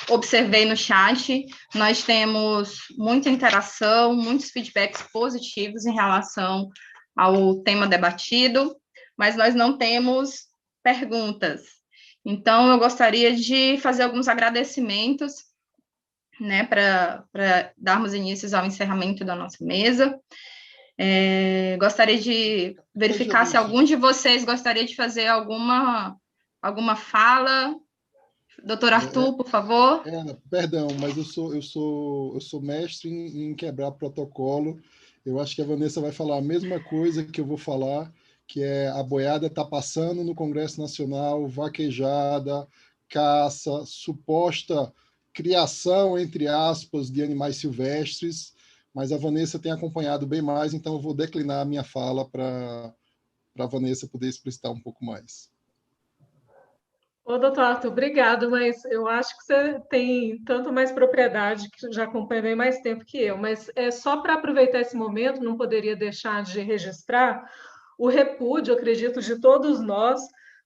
Observei no chat, nós temos muita interação, muitos feedbacks positivos em relação ao tema debatido, mas nós não temos perguntas. Então, eu gostaria de fazer alguns agradecimentos, né, para darmos início ao encerramento da nossa mesa. Gostaria de verificar se algum de vocês gostaria de fazer alguma fala. Doutor Arthur, por favor. Perdão, mas eu sou mestre em quebrar protocolo. Eu acho que a Vanessa vai falar a mesma coisa que eu vou falar, que é a boiada está passando no Congresso Nacional, vaquejada, caça, suposta criação, entre aspas, de animais silvestres, mas a Vanessa tem acompanhado bem mais, então eu vou declinar a minha fala para a Vanessa poder explicitar um pouco mais. Ô, doutor Arthur, obrigado, mas eu acho que você tem tanto mais propriedade, que já acompanha bem mais tempo que eu, mas só para aproveitar esse momento, não poderia deixar de registrar o repúdio, acredito, de todos nós,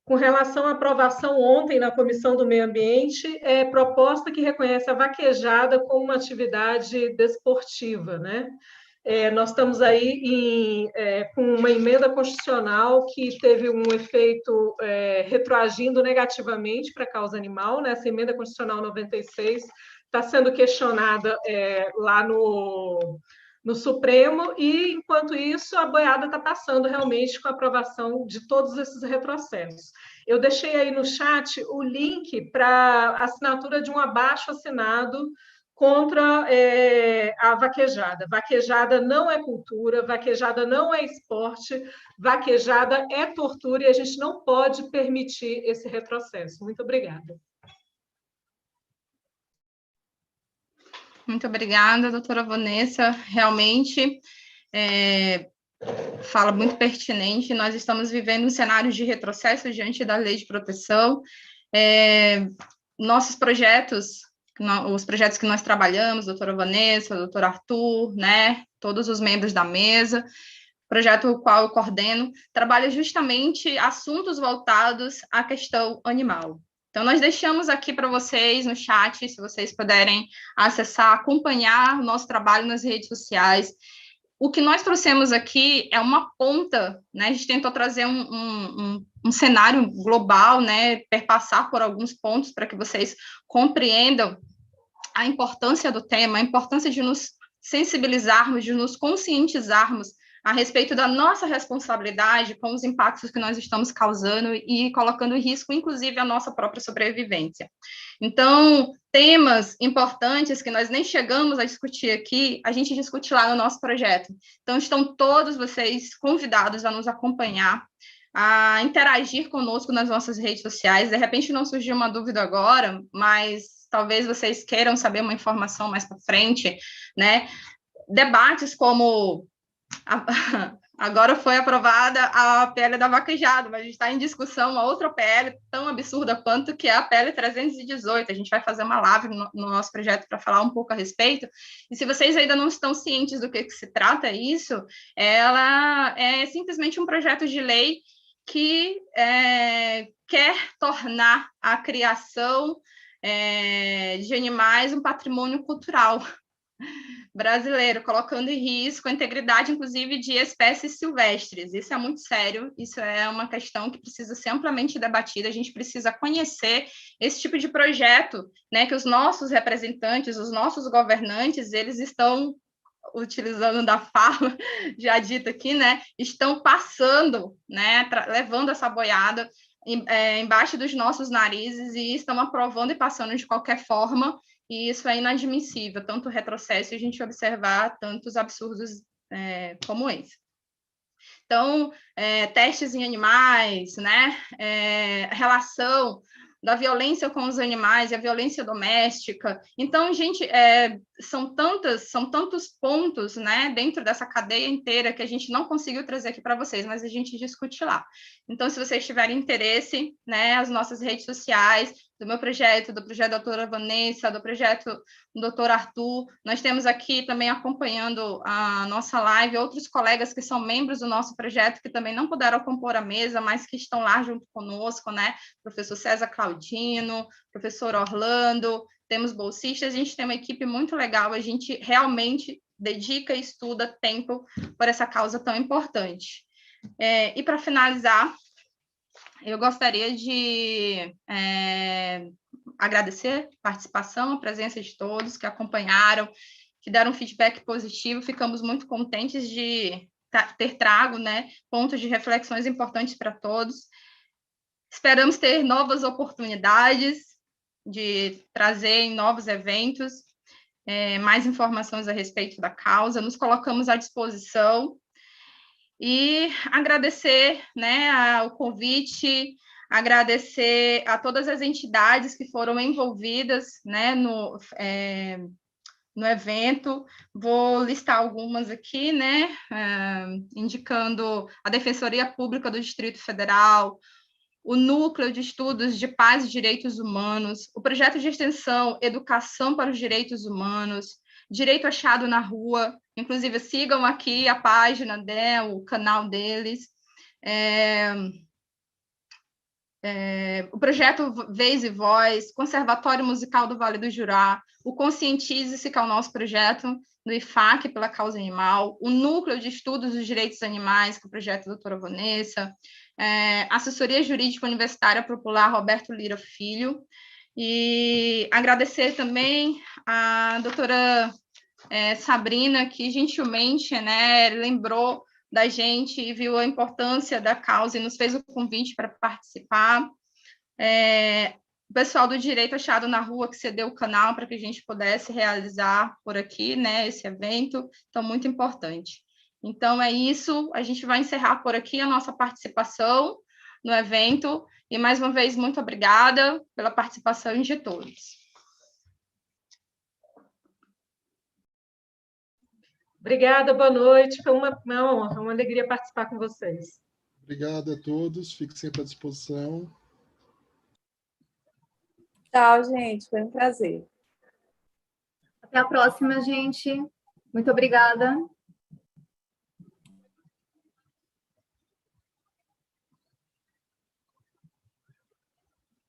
com relação à aprovação ontem na Comissão do Meio Ambiente, proposta que reconhece a vaquejada como uma atividade desportiva, né? Nós estamos aí com uma emenda constitucional que teve um efeito retroagindo negativamente para a causa animal, né? Essa emenda constitucional 96 está sendo questionada lá no Supremo, e, enquanto isso, a boiada está passando realmente com a aprovação de todos esses retrocessos. Eu deixei aí no chat o link para a assinatura de um abaixo-assinado contra a vaquejada. Vaquejada não é cultura, vaquejada não é esporte, vaquejada é tortura, e a gente não pode permitir esse retrocesso. Muito obrigada. Muito obrigada, doutora Vanessa. Realmente, fala muito pertinente. Nós estamos vivendo um cenário de retrocesso diante da lei de proteção. Nossos projetos, os projetos que nós trabalhamos, doutora Vanessa, doutor Arthur, né, todos os membros da mesa, projeto o qual eu coordeno, trabalha justamente assuntos voltados à questão animal. Então, nós deixamos aqui para vocês no chat, se vocês puderem acessar, acompanhar o nosso trabalho nas redes sociais. O que nós trouxemos aqui é uma ponta, né? A gente tentou trazer um cenário global, né? Perpassar por alguns pontos para que vocês compreendam a importância do tema, a importância de nos sensibilizarmos, de nos conscientizarmos a respeito da nossa responsabilidade com os impactos que nós estamos causando e colocando em risco, inclusive, a nossa própria sobrevivência. Então, temas importantes que nós nem chegamos a discutir aqui, a gente discute lá no nosso projeto. Então, estão todos vocês convidados a nos acompanhar, a interagir conosco nas nossas redes sociais. De repente, não surgiu uma dúvida agora, mas talvez vocês queiram saber uma informação mais para frente, né? Debates como Agora foi aprovada a PL da vaquejada, mas a gente está em discussão uma outra PL tão absurda quanto, que é a PL 318. A gente vai fazer uma live no nosso projeto para falar um pouco a respeito. E se vocês ainda não estão cientes do que se trata isso, ela é simplesmente um projeto de lei que quer tornar a criação de animais um patrimônio cultural brasileiro, colocando em risco a integridade, inclusive, de espécies silvestres. Isso é muito sério, isso é uma questão que precisa ser amplamente debatida, a gente precisa conhecer esse tipo de projeto, né, que os nossos representantes, os nossos governantes, eles estão, utilizando da fala já dita aqui, né, estão passando, né, levando essa boiada embaixo dos nossos narizes e estão aprovando e passando de qualquer forma, e isso é inadmissível, tanto o retrocesso e a gente observar tantos absurdos como esse. Então, testes em animais, né, relação da violência com os animais e a violência doméstica. Então, gente, são tantos pontos, né, dentro dessa cadeia inteira que a gente não conseguiu trazer aqui para vocês, mas a gente discute lá. Então, se vocês tiverem interesse, né, as nossas redes sociais, do meu projeto, do projeto da doutora Vanessa, do projeto do doutor Arthur, nós temos aqui também acompanhando a nossa live outros colegas que são membros do nosso projeto, que também não puderam compor a mesa, mas que estão lá junto conosco, né? Professor César Claudino, professor Orlando, temos bolsistas, a gente tem uma equipe muito legal, a gente realmente dedica e estuda tempo por essa causa tão importante. E para finalizar, eu gostaria de agradecer a participação, a presença de todos que acompanharam, que deram um feedback positivo, ficamos muito contentes de ter trago, né, pontos de reflexões importantes para todos. Esperamos ter novas oportunidades de trazer em novos eventos mais informações a respeito da causa, nos colocamos à disposição e agradecer, né, o convite, agradecer a todas as entidades que foram envolvidas, né, no evento. Vou listar algumas aqui, né, indicando a Defensoria Pública do Distrito Federal, o Núcleo de Estudos de Paz e Direitos Humanos, o Projeto de Extensão Educação para os Direitos Humanos, Direito Achado na Rua, inclusive sigam aqui a página, né, o canal deles, o projeto Vez e Voz, Conservatório Musical do Vale do Jurá, o Conscientize-se, que é o nosso projeto do IFAC pela causa animal, o Núcleo de Estudos dos Direitos Animais, que é o projeto da doutora Vanessa, Assessoria Jurídica Universitária Popular Roberto Lira Filho, e agradecer também a doutora Sabrina, que gentilmente, né, lembrou da gente e viu a importância da causa e nos fez o convite para participar. O pessoal do Direito Achado na Rua, que cedeu o canal para que a gente pudesse realizar por aqui, né, esse evento, então, muito importante. Então, é isso, a gente vai encerrar por aqui a nossa participação no evento, e, mais uma vez, muito obrigada pela participação de todos. Obrigada, boa noite, foi uma honra, uma alegria participar com vocês. Obrigado a todos, fico sempre à disposição. Tchau, gente, foi um prazer. Até a próxima, gente. Muito obrigada.